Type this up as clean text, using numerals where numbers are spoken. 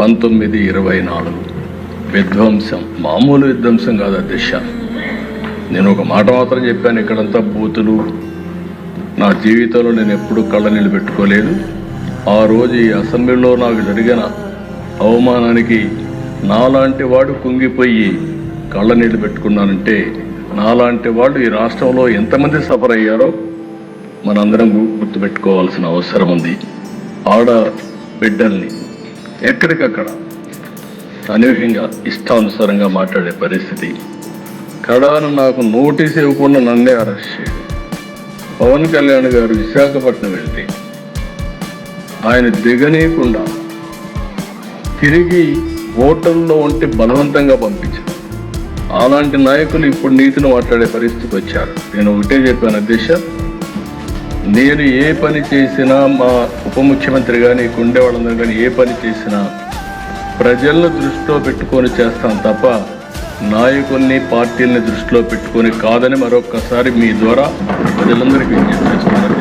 1924 విధ్వంసం, మామూలు విధ్వంసం కాదు అధ్యక్ష. నేను ఒక మాట మాత్రం చెప్పాను, ఇక్కడంతా బూతులు. నా జీవితంలో నేను ఎప్పుడూ కళ్ళనీళ్ళు పెట్టుకోలేదు. ఆ రోజు ఈ అసెంబ్లీలో నాకు జరిగిన అవమానానికి నాలాంటి వాడు కుంగిపోయి కళ్ళనీళ్ళు పెట్టుకున్నానంటే, నాలాంటి వాళ్ళు ఈ రాష్ట్రంలో ఎంతమంది సఫర్ అయ్యారో మనందరం గుర్తుపెట్టుకోవాల్సిన అవసరం ఉంది. ఆడ బిడ్డల్ని ఎక్కడికక్కడ అనూహ్యంగా ఇష్టానుసారంగా మాట్లాడే పరిస్థితి. కడాను నాకు నోటీస్ ఇవ్వకుండా నన్నే అరెస్ట్ చేయడు. పవన్ కళ్యాణ్ గారు విశాఖపట్నం వెళ్తే ఆయన దిగనీయకుండా తిరిగి హోటల్లో ఉంటే బలవంతంగా పంపించారు. అలాంటి నాయకులు ఇప్పుడు నీతిని మాట్లాడే పరిస్థితికి వచ్చారు. నేను ఒకటే చెప్పాను అధ్యక్ష, నేను ఏ పని చేసినా, మా ఉప ముఖ్యమంత్రి కానీ కుండే వాళ్ళందరూ కానీ ఏ పని చేసినా ప్రజలను దృష్టిలో పెట్టుకొని చేస్తాను తప్ప నాయకుల్ని, పార్టీల్ని దృష్టిలో పెట్టుకొని కాదని మరొక్కసారి మీ ద్వారా ప్రజలందరికీ విజ్ఞప్తి చేస్తున్నాను.